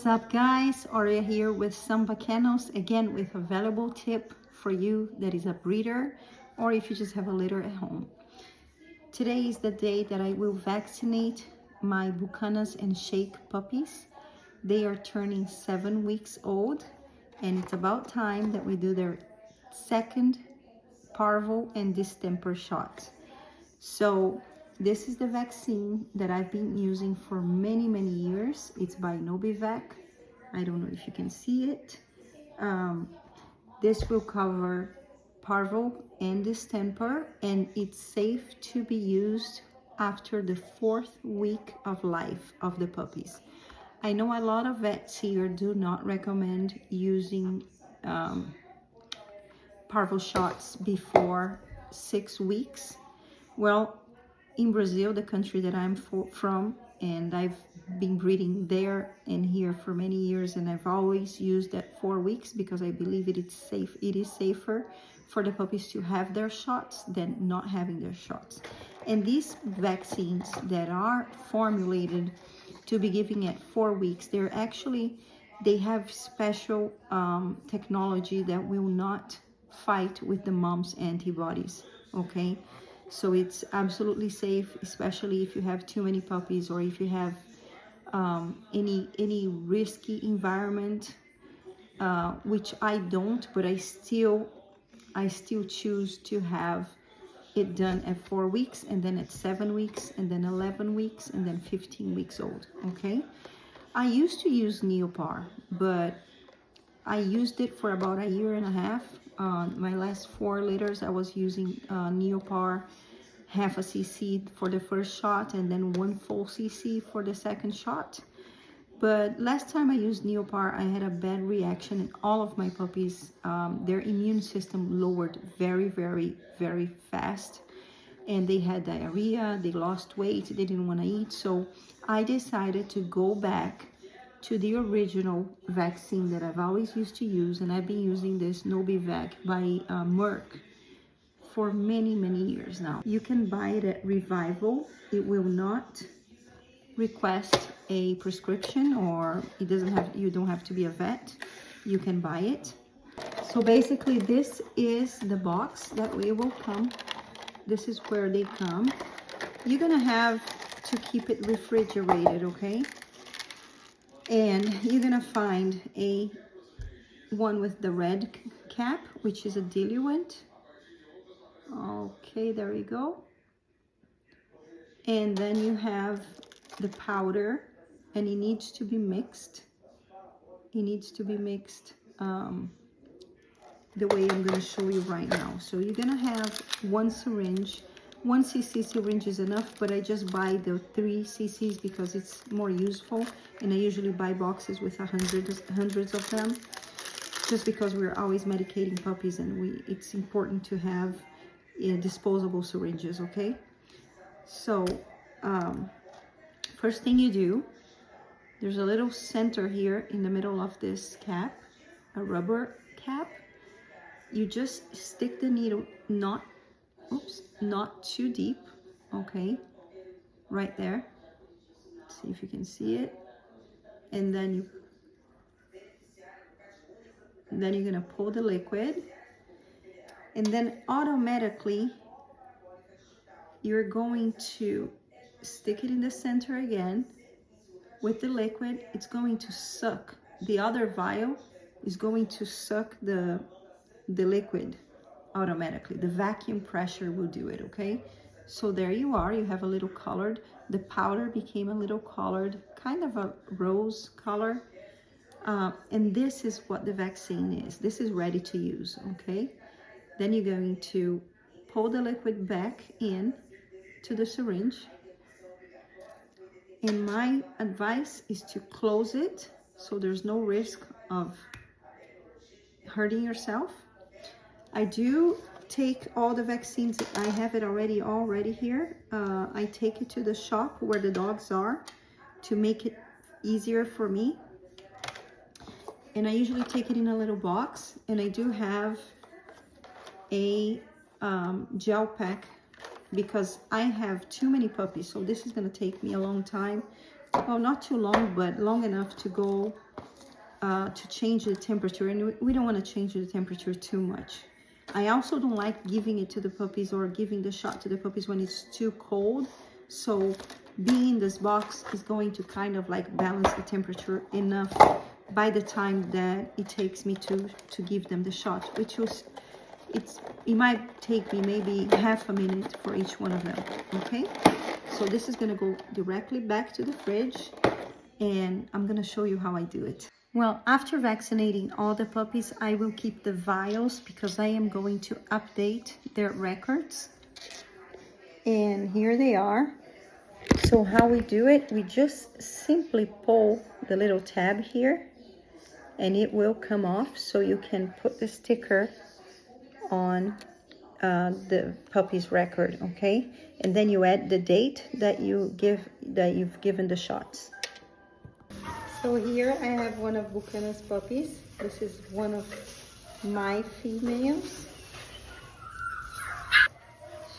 up, guys? Aria here with some Vaccinos, again with a valuable tip for you that is a breeder or if you just have a litter at home. Today is the day that I will vaccinate my Buchanas and Shake puppies. They are turning 7 weeks old and it's about time that we do their second parvo and distemper shots. So this is the vaccine that I've been using for many years. It's by NOBIVAC. I don't know if you can see it. This will cover parvo and distemper, and it's safe to be used after the 4th week of life of the puppies. I know a lot of vets here do not recommend using parvo shots before 6 weeks. Well, in Brazil, the country that I'm from, and I've been breeding there and here for many years, and I've always used at 4 weeks because I believe it is safe. It is safer for the puppies to have their shots than not having their shots. And these vaccines that are formulated to be given at 4 weeks, they have special technology that will not fight with the mom's antibodies, okay? So it's absolutely safe, especially if you have too many puppies or if you have any risky environment, which I don't, but I still choose to have it done at 4 weeks, and then at 7 weeks, and then 11 weeks, and then 15 weeks old, okay? I used to use Neopar, but I used it for about 1.5 years. My last 4 litters, I was using Neopar, half a cc for the first shot, and then 1 full cc for the second shot. But last time I used Neopar, I had a bad reaction, and all of my puppies, their immune system lowered very fast, and they had diarrhea, they lost weight, they didn't want to eat. So I decided to go back to the original vaccine that I've always used to use, and I've been using this NOBIVAC by MERCK for many years now. You can buy it at Revival. It will not request a prescription, or you don't have to be a vet. You can buy it. So basically this is the box that it will come. This is where they come. You're gonna have to keep it refrigerated, okay? And you're gonna find one with the red cap, which is a diluent. Okay, there we go. And then you have the powder, and it needs to be mixed. It needs to be mixed the way I'm going to show you right now. So you're going to have 1 syringe. 1 cc syringe is enough, but I just buy the 3 cc's because it's more useful, and I usually buy boxes with hundreds of them, just because we're always medicating puppies, and it's important to have disposable syringes, okay? So first thing you do, there's a little center here in the middle of this cap, a rubber cap. You just stick the needle, not too deep, okay, right there. See if you can see it. And then you're gonna pull the liquid, and then automatically you're going to stick it in the center again with the liquid. It's going to suck. The other vial is going to suck the liquid automatically. The vacuum pressure will do it, okay? So there you are. You have a little colored. The powder became a little colored, kind of a rose color. And this is what the vaccine is. This is ready to use, okay? Then you're going to pull the liquid back in to the syringe. And my advice is to close it so there's no risk of hurting yourself. I do take all the vaccines. I have it already here. I take it to the shop where the dogs are to make it easier for me. And I usually take it in a little box, and I do have a gel pack because I have too many puppies, so this is going to take me a long time. Well, not too long, but long enough to go to change the temperature, and we don't want to change the temperature too much. I also don't like giving it to the puppies or giving the shot to the puppies when it's too cold. So being in this box is going to kind of like balance the temperature enough by the time that it takes me to give them the shot, which was, it might take me maybe half a minute for each one of them. Okay, so this is going to go directly back to the fridge, and I'm going to show you how I do it. Well, after vaccinating all the puppies, I will keep the vials because I am going to update their records. And here they are. So how we do it, we just simply pull the little tab here and it will come off, so you can put the sticker on the puppy's record, okay? And then you add the date that you've given the shots. So here I have one of Bucana's puppies. This is one of my females.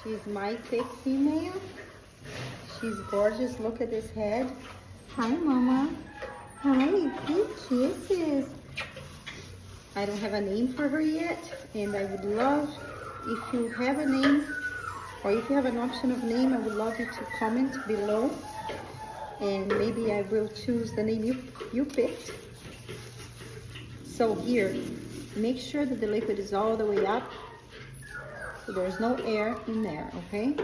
She's my thick female. She's gorgeous. Look at this head. Hi, Mama. Hi, big kisses. I don't have a name for her yet, and I would love, if you have a name, or if you have an option of name, I would love you to comment below. And maybe I will choose the name you picked. So here, make sure that the liquid is all the way up, so there's no air in there, okay?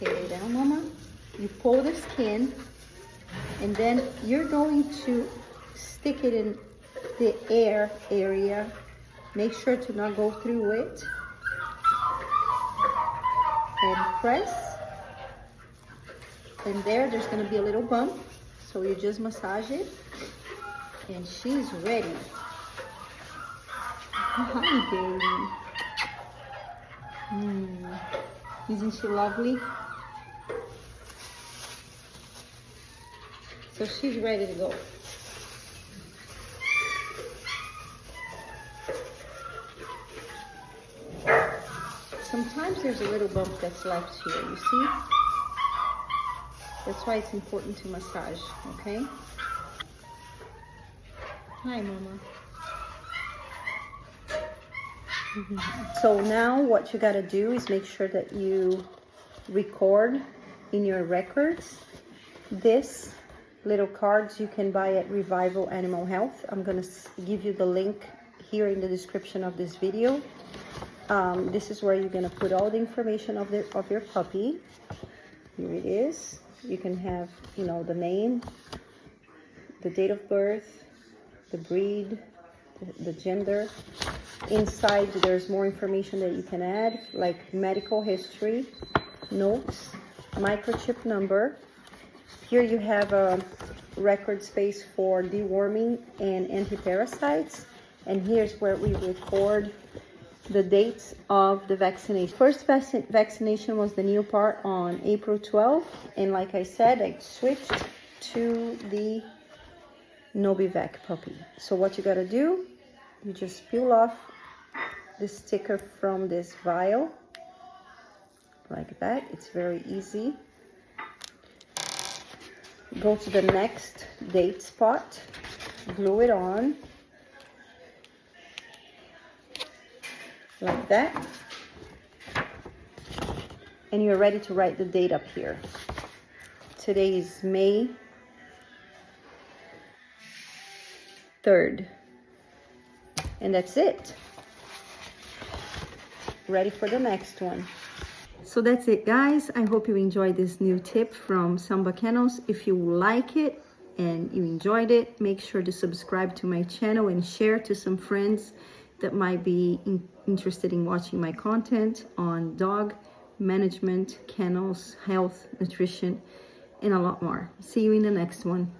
Okay, lay down, Mama. You pull the skin, and then you're going to stick it in the air area. Make sure to not go through it. And press, and there's going to be a little bump, so you just massage it, and she's ready. Hi, baby. Isn't she lovely? So she's ready to go. Sometimes there's a little bump that's left here, you see? That's why it's important to massage, okay? Hi, Mama. So now what you gotta do is make sure that you record in your records. This little cards you can buy at Revival Animal Health. I'm gonna give you the link here in the description of this video. This is where you're gonna put all the information of your puppy. Here it is. You can have, you know, the name, the date of birth, the breed, the gender. Inside there's more information that you can add, like medical history, notes, microchip number. Here you have a record space for deworming and anti-parasites, and here's where we record the dates of the vaccination. First vaccination was the new part on April 12th, and like I said, I switched to the NOBIVAC puppy. So what you gotta do, you just peel off the sticker from this vial like that. It's very easy. Go to the next date spot, glue it on like that, and you're ready to write the date up here. Today is May 3rd, and that's it. Ready for the next one. So that's it, guys. I hope you enjoyed this new tip from Samba Kennels. If you like it and you enjoyed it, make sure to subscribe to my channel and share to some friends that might be interested in watching my content on dog management, kennels, health, nutrition, and a lot more. See you in the next one.